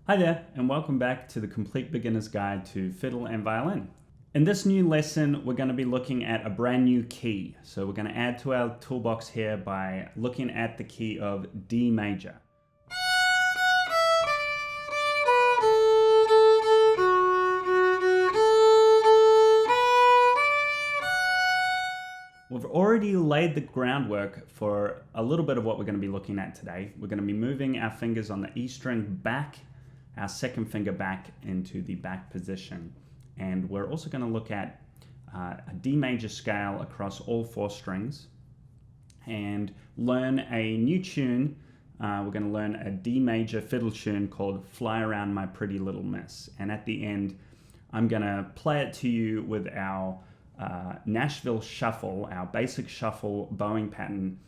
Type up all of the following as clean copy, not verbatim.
Hi there, and welcome back to the Complete Beginner's Guide to Fiddle and Violin. In this new lesson, we're going to be looking at a brand new key. So we're going to add to our toolbox here by looking at the key of D major. We've already laid the groundwork for a little bit of what we're going to be looking at today. We're going to be moving our fingers on the E string back, our second finger back into the back position. And we're also going to look at a D major scale across all four strings and learn a new tune. We're going to learn a D major fiddle tune called Fly Around My Pretty Little Miss. And at the end, I'm going to play it to you with our Nashville shuffle, our basic shuffle bowing pattern.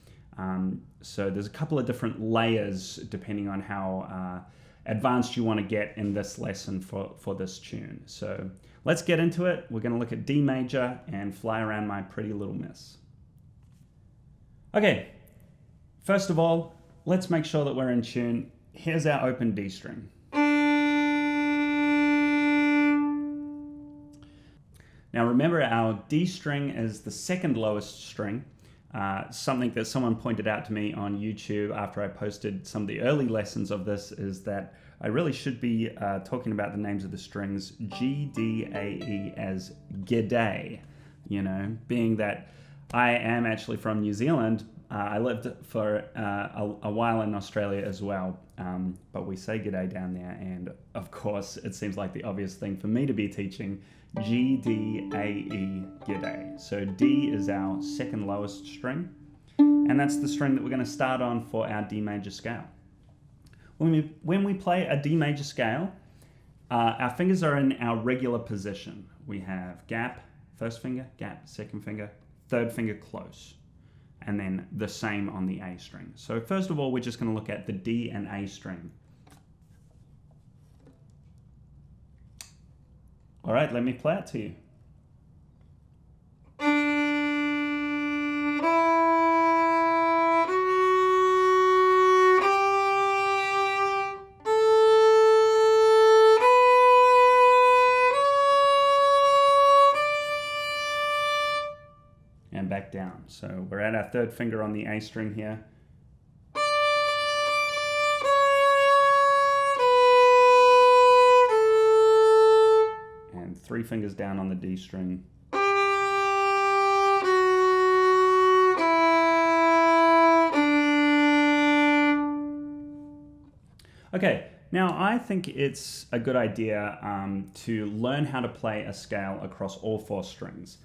So there's a couple of different layers depending on how advanced you want to get in this lesson for this tune. So let's get into it. We're going to look at D major and Fly Around My Pretty Little Miss. Okay, first of all, let's make sure that we're in tune. Here's our open D string. Now remember, our D string is the second lowest string. Something that someone pointed out to me on YouTube after I posted some of the early lessons of this is that I really should be talking about the names of the strings G, D, A, E as g'day. You know, being that I am actually from New Zealand, I lived for a while in Australia as well, but we say g'day down there, and of course it seems like the obvious thing for me to be teaching G, D, A, E, g'day. So D is our second lowest string, and that's the string that we're going to start on for our D major scale. When we play a D major scale, our fingers are in our regular position. We have gap, first finger, gap, second finger, third finger close, and then the same on the A string. So first of all, we're just going to look at the D and A string. All right, let me play it to you. And back down. So we're at our third finger on the A string here. Three fingers down on the D string. Okay, now I think it's a good idea to learn how to play a scale across all four strings.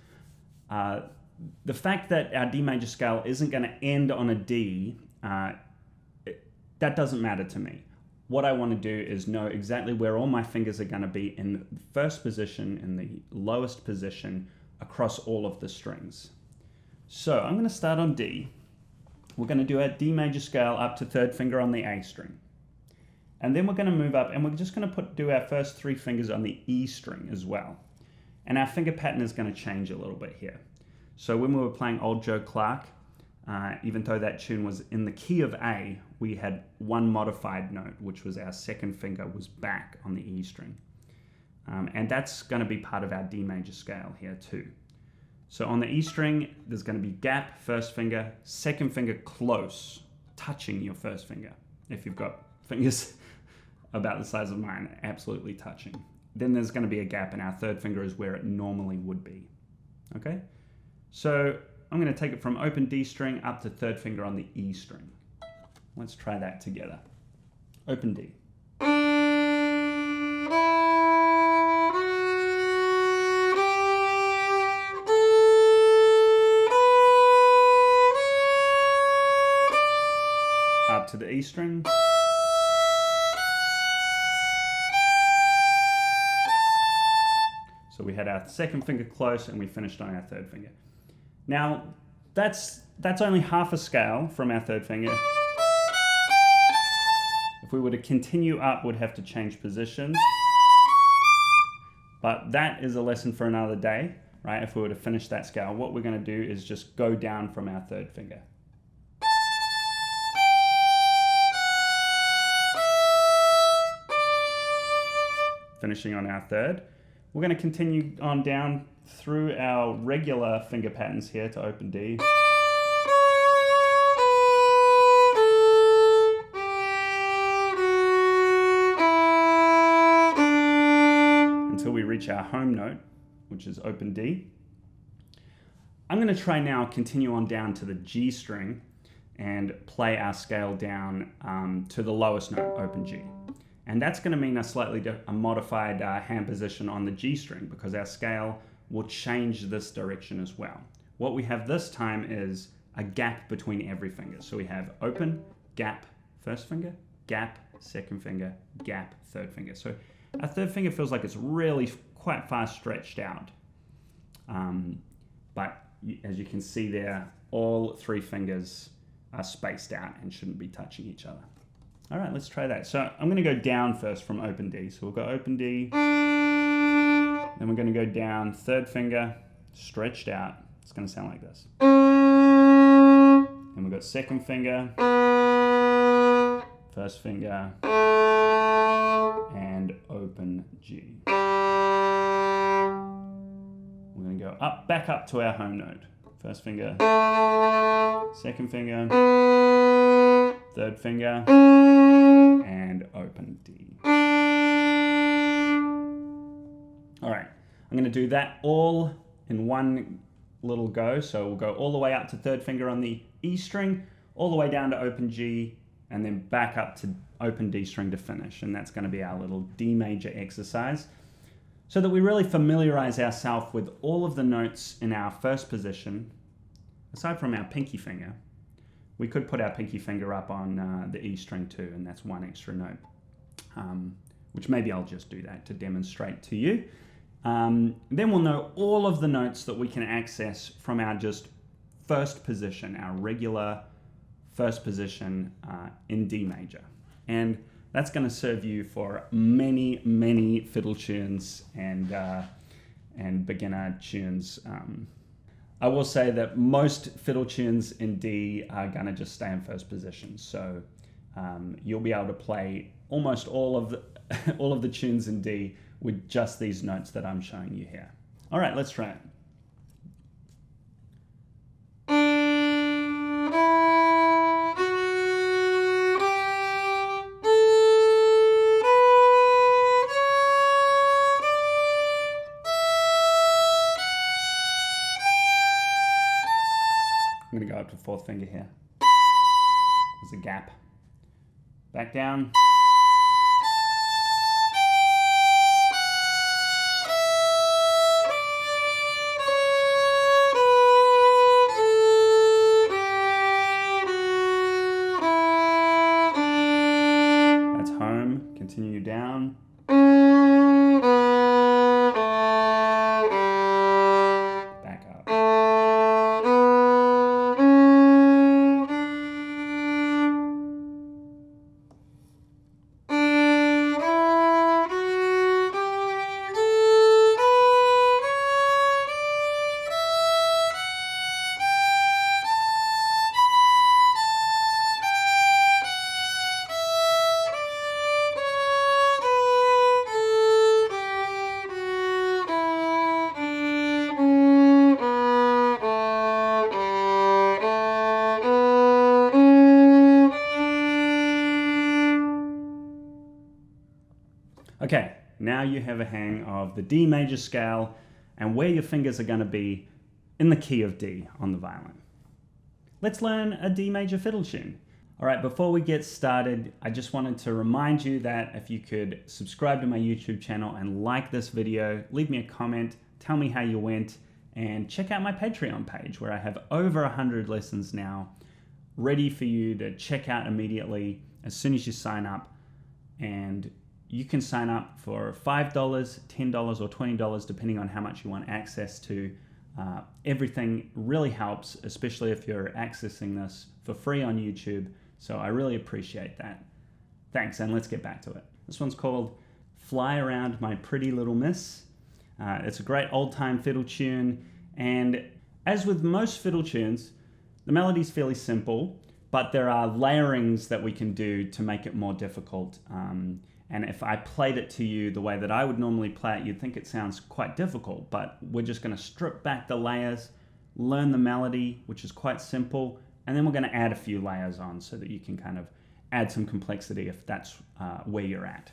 The fact that our D major scale isn't going to end on a D, that doesn't matter to me. What I want to do is know exactly where all my fingers are going to be in the first position, in the lowest position, across all of the strings. So I'm going to start on D. We're going to do our D major scale up to third finger on the A string. And then we're going to move up and we're just going to do our first three fingers on the E string as well. And our finger pattern is going to change a little bit here. So when we were playing Old Joe Clark, even though that tune was in the key of A, we had one modified note, which was our second finger was back on the E string. And that's going to be part of our D major scale here too. So on the E string, there's going to be gap, first finger, second finger close, touching your first finger. If you've got fingers about the size of mine, absolutely touching. Then there's going to be a gap, and our third finger is where it normally would be. Okay? So I'm going to take it from open D string up to third finger on the E string. Let's try that together. Open D. Up to the E string. So we had our second finger close and we finished on our third finger. Now, that's only half a scale from our third finger. If we were to continue up, we'd have to change positions. But that is a lesson for another day, right? If we were to finish that scale, what we're going to do is just go down from our third finger. finishing on our third. We're going to continue on down through our regular finger patterns here to open D. Until we reach our home note, which is open D. I'm going to try now continue on down to the G string and play our scale down to the lowest note, open G. And that's going to mean a modified hand position on the G string, because our scale will change this direction as well. What we have this time is a gap between every finger. So we have open, gap, first finger, gap, second finger, gap, third finger. So our third finger feels like it's really quite far stretched out. But as you can see there, all three fingers are spaced out and shouldn't be touching each other. All right, let's try that. So I'm going to go down first from open D. So we'll go open D, then we're going to go down, third finger, stretched out. It's going to sound like this. Then we've got second finger, first finger, and open G. We're going to go up, back up to our home note. First finger, second finger, third finger, and open D. All right, I'm going to do that all in one little go. So we'll go all the way up to third finger on the E string, all the way down to open G, and then back up to open D string to finish. And that's going to be our little D major exercise, so that we really familiarize ourselves with all of the notes in our first position. Aside from our pinky finger, we could put our pinky finger up on the E string too, and that's one extra note, which maybe I'll just do that to demonstrate to you. Then we'll know all of the notes that we can access from our just first position, our regular first position in D major. And that's going to serve you for many, many fiddle tunes and beginner tunes. I will say that most fiddle tunes in D are going to just stay in first position. So you'll be able to play almost all of the tunes in D with just these notes that I'm showing you here. All right, let's try it. I'm going to go up to fourth finger here. There's a gap. Back down. That's home. Continue down. Back up. Okay, now you have a hang of the D major scale and where your fingers are going to be in the key of D on the violin. Let's learn a D major fiddle tune. All right, before we get started, I just wanted to remind you that if you could subscribe to my YouTube channel and like this video, leave me a comment, tell me how you went, and check out my Patreon page where I have over 100 lessons now ready for you to check out immediately as soon as you sign up. And you can sign up for $5, $10, or $20, depending on how much you want access to. Everything really helps, especially if you're accessing this for free on YouTube. So I really appreciate that. Thanks, and let's get back to it. This one's called Fly Around My Pretty Little Miss. It's a great old-time fiddle tune, and as with most fiddle tunes, the melody's fairly simple, but there are layerings that we can do to make it more difficult. And if I played it to you the way that I would normally play it, you'd think it sounds quite difficult, but we're just going to strip back the layers, learn the melody, which is quite simple, and then we're going to add a few layers on so that you can kind of add some complexity if that's where you're at.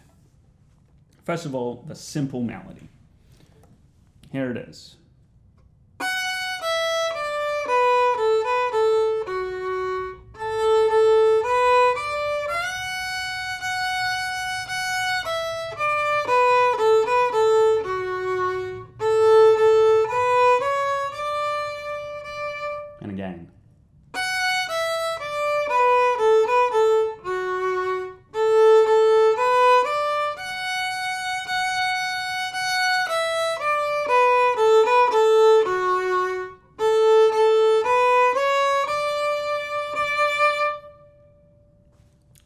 First of all, the simple melody. Here it is. And again.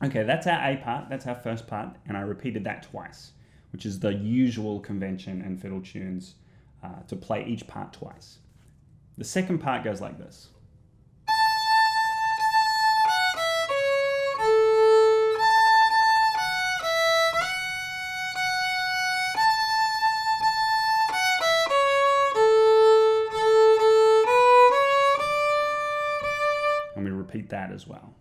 Okay, that's our A part, that's our first part, and I repeated that twice, which is the usual convention in fiddle tunes to play each part twice. The second part goes like this. And we repeat that as well.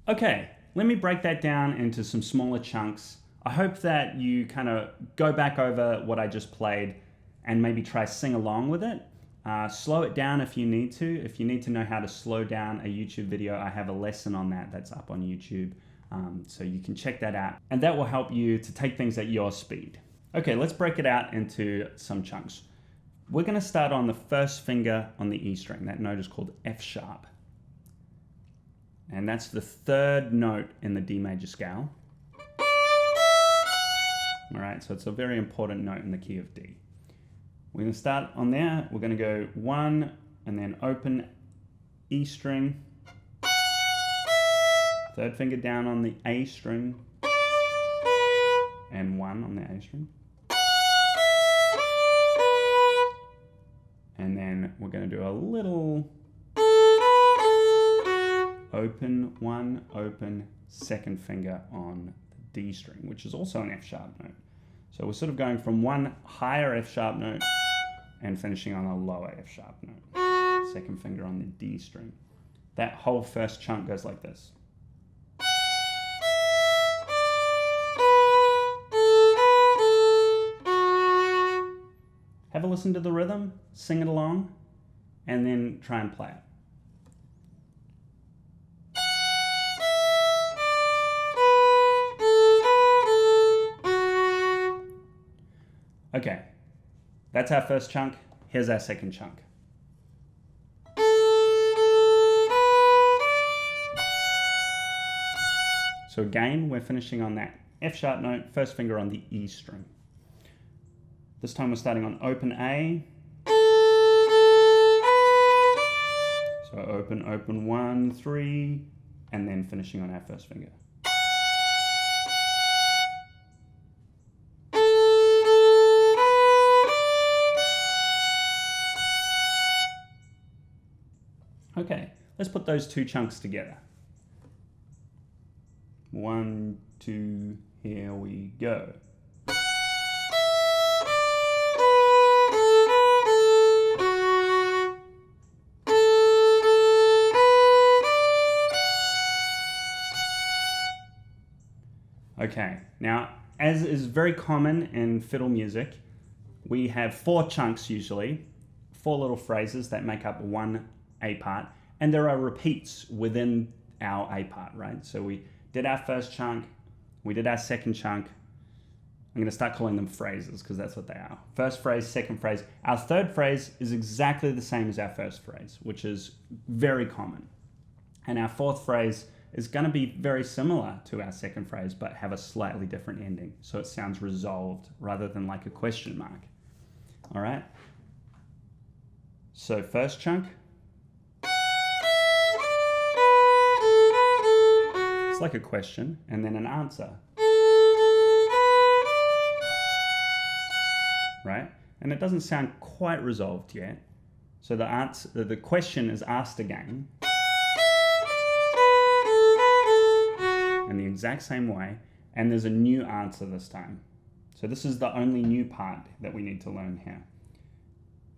Okay, let me break that down into some smaller chunks. I hope that you kind of go back over what I just played and maybe try sing along with it. Slow it down if you need to. If you need to know how to slow down a YouTube video, I have a lesson on that that's up on YouTube. So you can check that out. And that will help you to take things at your speed. Okay, let's break it out into some chunks. We're going to start on the first finger on the E string. That note is called F sharp. And that's the third note in the D major scale. All right, so it's a very important note in the key of D. We're going to start on there. We're going to go 1 and then open E string. Third finger down on the A string. And 1 on the A string. And then we're going to do a little open 1, open second finger on the D string, which is also an F sharp note. So we're sort of going from one higher F sharp note and finishing on a lower F sharp note. Second finger on the D string. That whole first chunk goes like this. Have a listen to the rhythm, sing it along, and then try and play it. Okay, that's our first chunk. Here's our second chunk. So again, we're finishing on that F sharp note, first finger on the E string. This time we're starting on open A. So open, open 1, 3, and then finishing on our first finger. Okay, let's put those two chunks together. 1, 2, here we go. Okay, now as is very common in fiddle music, we have 4 chunks usually, 4 little phrases that make up one A part, and there are repeats within our A part, right? So we did our first chunk, we did our second chunk. I'm going to start calling them phrases because that's what they are. First phrase, second phrase. Our third phrase is exactly the same as our first phrase, which is very common. And our fourth phrase is going to be very similar to our second phrase, but have a slightly different ending. So it sounds resolved rather than like a question mark. All right? So first chunk. It's like a question and then an answer. Right? And it doesn't sound quite resolved yet. So the question is asked again in the exact same way, and there's a new answer this time. So this is the only new part that we need to learn here.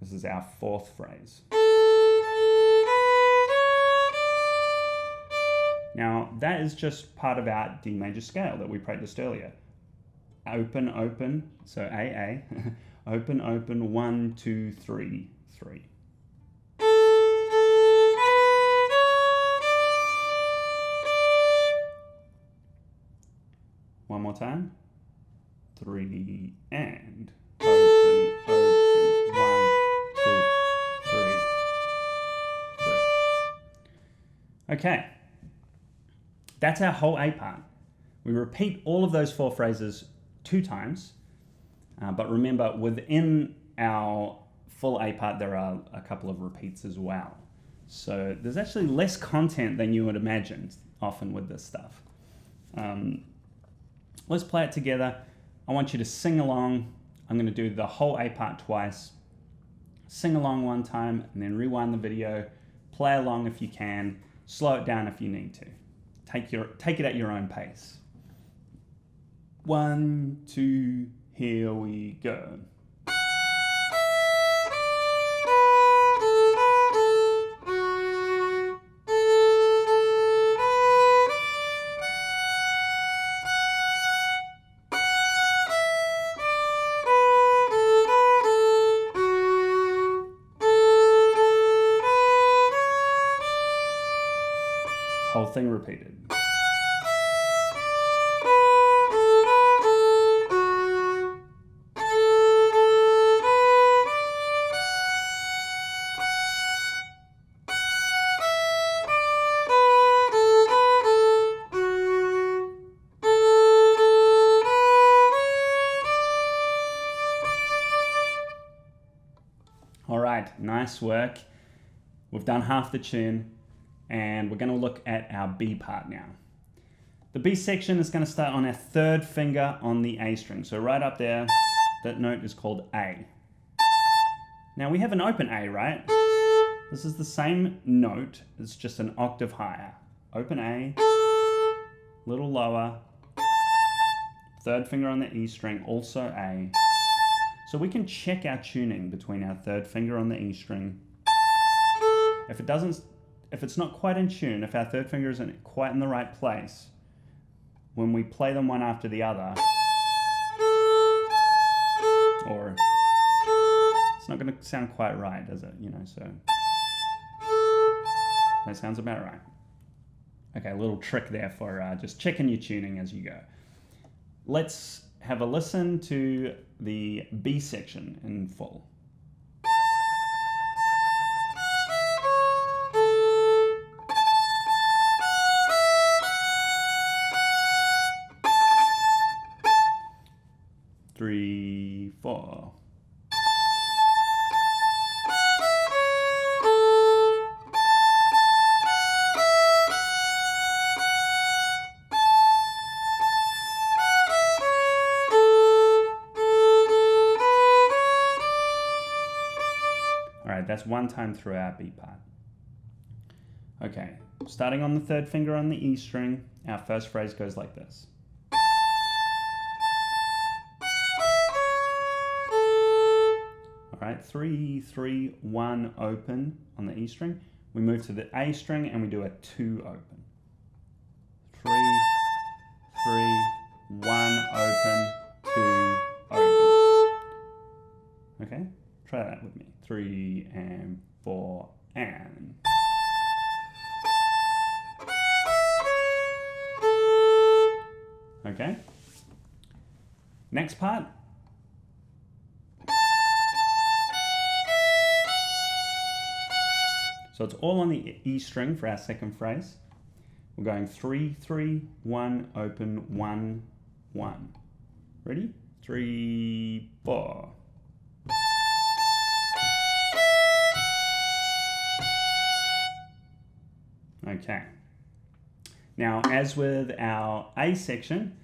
This is our fourth phrase. Now, that is just part of our D major scale that we practiced earlier. Open, open, so AA. Open, open, 1, 2, 3, 3. One more time. 3 and open, open, 1, 2, 3, 3. Okay. That's our whole A part. We repeat all of those 4 phrases 2 times, but remember within our full A part there are a couple of repeats as well. So there's actually less content than you would imagine often with this stuff. Let's play it together. I want you to sing along. I'm going to do the whole A part twice. Sing along one time and then rewind the video. Play along if you can. Slow it down if you need to. Take it at your own pace. 1, 2, here we go. Whole thing repeated. All right, nice work. We've done half the tune. And we're going to look at our B part now. The B section is going to start on our 3rd finger on the A string. So right up there, that note is called A. Now we have an open A, right? This is the same note, it's just an octave higher. Open A, little lower, 3rd finger on the E string, also A. So we can check our tuning between our 3rd finger on the E string. If it's not quite in tune, if our 3rd finger isn't quite in the right place, when we play them one after the other, or it's not going to sound quite right, does it? So that sounds about right. Okay, a little trick there for just checking your tuning as you go. Let's have a listen to the B section in full. Three, 4. All right, that's one time through our B part. Okay, starting on the 3rd finger on the E string, our first phrase goes like this. All right, 3, 3, 1 open on the E string. We move to the A string and we do a 2 open. 3, 3, 1 open, 2 open. Okay, try that with me. 3 and 4 and. Okay. Next part. So it's all on the E string for our second phrase. We're going 3, 3, 1, open, 1, 1. Ready? 3, 4. Okay. Now, as with our A section,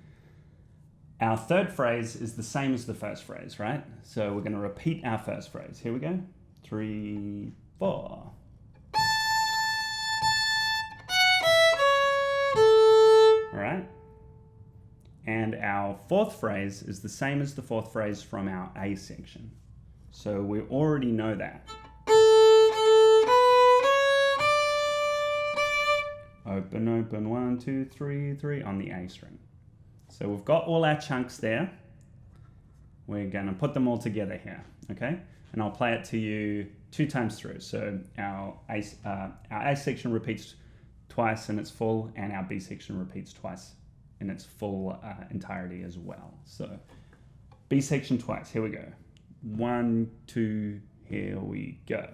our third phrase is the same as the first phrase, right? So we're going to repeat our first phrase. Here we go. 3, 4. All right. And our fourth phrase is the same as the fourth phrase from our A section. So we already know that. Open, open, 1, 2, 3, 3 on the A string. So we've got all our chunks there. We're going to put them all together here, okay? And I'll play it to you 2 times through. So our A section repeats twice in its full, and our B section repeats twice in its full entirety as well. So B section twice. Here we go. 1, 2, here we go.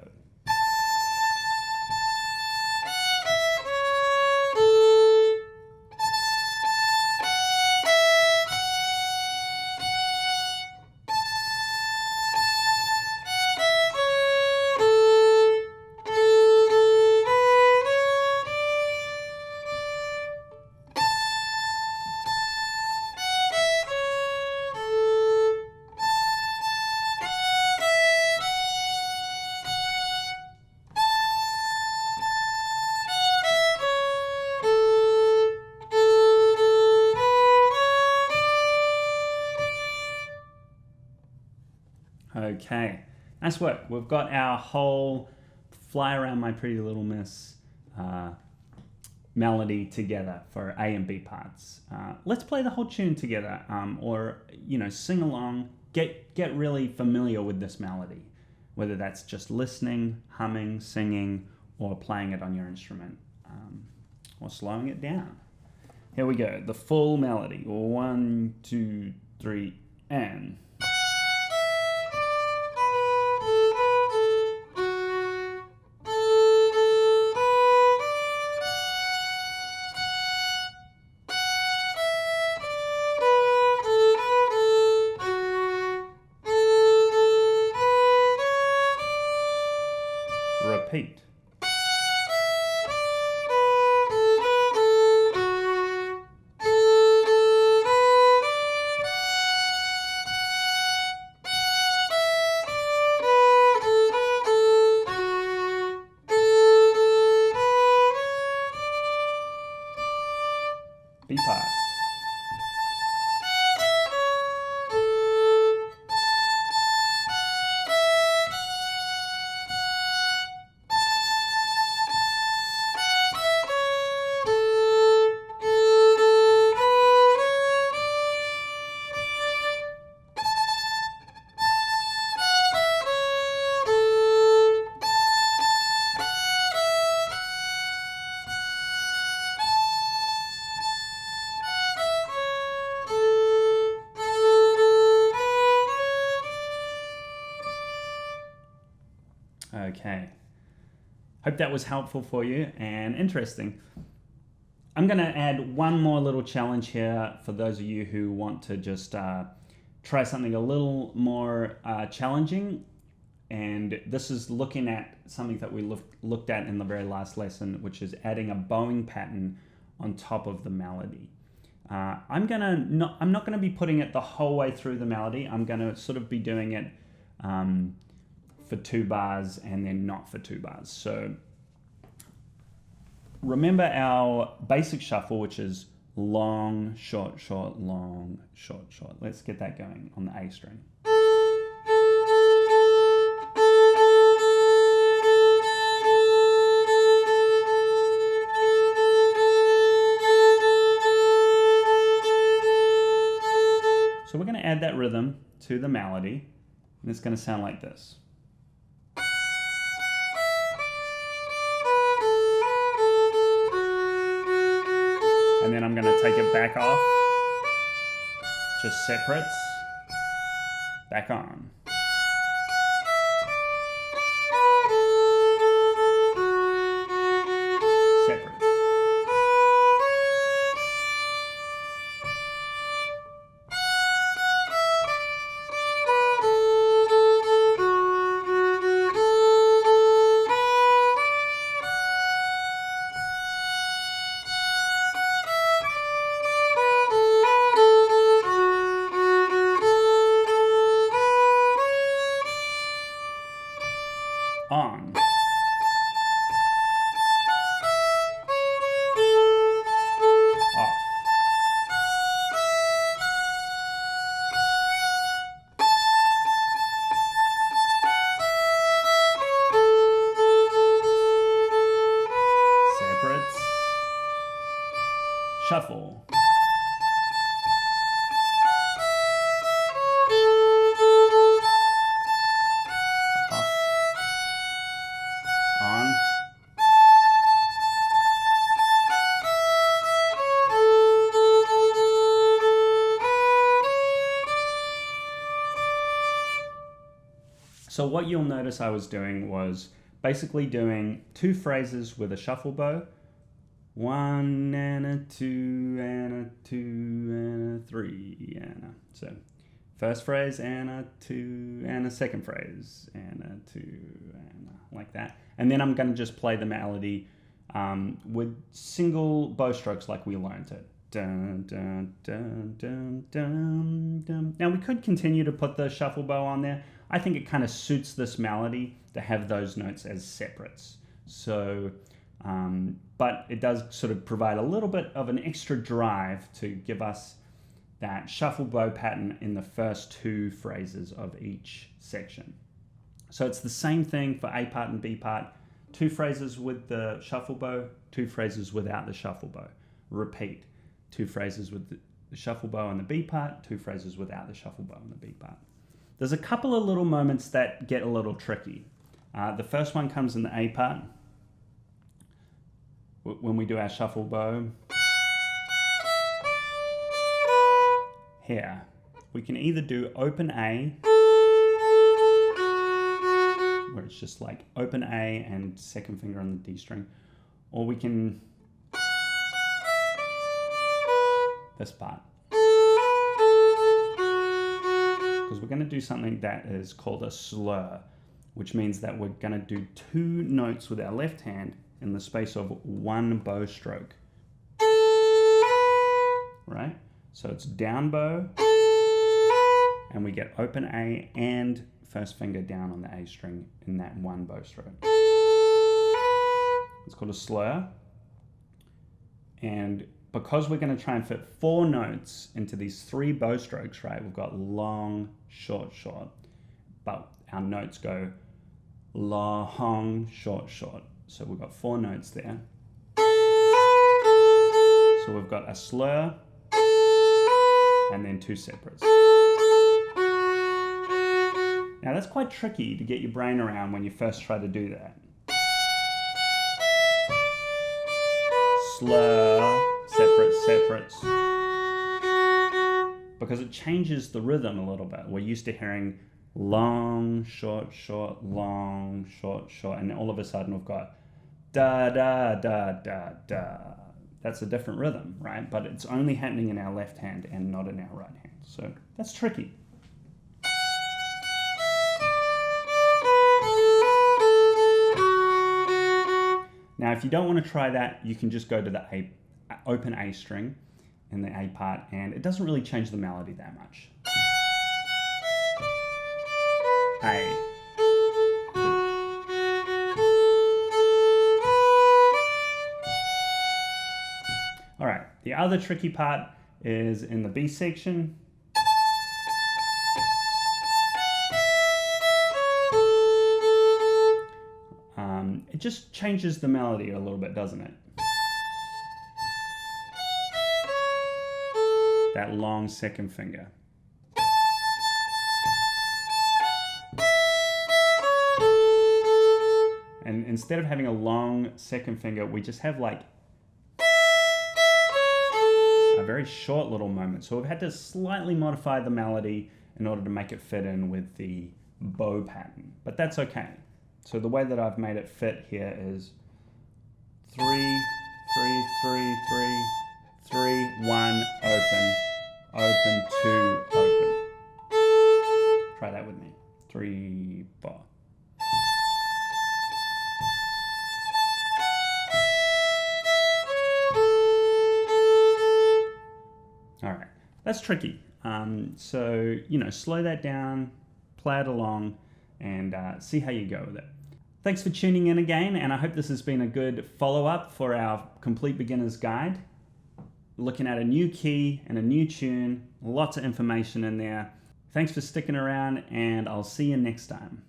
Okay, nice work. We've got our whole Fly Around My Pretty Little Miss melody together for A and B parts. Let's play the whole tune together, or sing along. Get really familiar with this melody, whether that's just listening, humming, singing, or playing it on your instrument, or slowing it down. Here we go. The full melody. 1, 2, 3, and. Repeat. B part. Okay, hope that was helpful for you and interesting. I'm going to add one more little challenge here for those of you who want to just try something a little more challenging. And this is looking at something that we looked at in the very last lesson, which is adding a bowing pattern on top of the melody. I'm not going to be putting it the whole way through the melody. I'm going to sort of be doing it for 2 bars and then not for 2 bars. So remember our basic shuffle, which is long, short, short, long, short, short. Let's get that going on the A string. So we're going to add that rhythm to the melody, and it's going to sound like this. And then I'm going to take it back off, just separates, back on. Separates. So what you'll notice I was doing was basically doing 2 phrases with a shuffle bow, 1 and a 2 and a 2 and a 3 and a, so first phrase and a 2 and a second phrase and a 2 and a, like that. And then I'm going to just play the melody with single bow strokes like we learned it. Dun, dun, dun, dun, dun, dun. Now we could continue to put the shuffle bow on there. I think it kind of suits this melody to have those notes as separates. So, but it does sort of provide a little bit of an extra drive to give us that shuffle bow pattern in the first 2 phrases of each section. So it's the same thing for A part and B part. 2 phrases with the shuffle bow, 2 phrases without the shuffle bow. Repeat. 2 phrases with the shuffle bow on the B part, 2 phrases without the shuffle bow on the B part. There's a couple of little moments that get a little tricky. The first one comes in the A part. When we do our shuffle bow. Here, we can either do open A, where it's just like open A and second finger on the D string, or we can this part. Because we're going to do something that is called a slur, which means that we're going to do 2 notes with our left hand in the space of 1 bow stroke. Right? So it's down bow, and we get open A and first finger down on the A string in that 1 bow stroke. It's called a slur. And because we're going to try and fit 4 notes into these 3 bow strokes, right? We've got long, short, short, but our notes go long, short, short. So we've got 4 notes there. So we've got a slur and then 2 separates. Now that's quite tricky to get your brain around when you first try to do that. Slur, separates, separates. Because it changes the rhythm a little bit. We're used to hearing long, short, short, long, short, short, and all of a sudden we've got da, da, da, da, da. That's a different rhythm, right? But it's only happening in our left hand and not in our right hand. So that's tricky. Now, if you don't want to try that, you can just go to the open A string in the A part, and it doesn't really change the melody that much. A. All right, the other tricky part is in the B section. It just changes the melody a little bit, doesn't it? That long second finger. And instead of having a long second finger, we just have like a very short little moment. So we've had to slightly modify the melody in order to make it fit in with the bow pattern, but that's okay. So the way that I've made it fit here is 3, 3, 3, 3, 3, 1, open, open, 2, open. Try that with me. 3, bar. All right, that's tricky. So, slow that down, play it along, and see how you go with it. Thanks for tuning in again, and I hope this has been a good follow-up for our Complete Beginner's Guide. Looking at a new key and a new tune, lots of information in there. Thanks for sticking around, and I'll see you next time.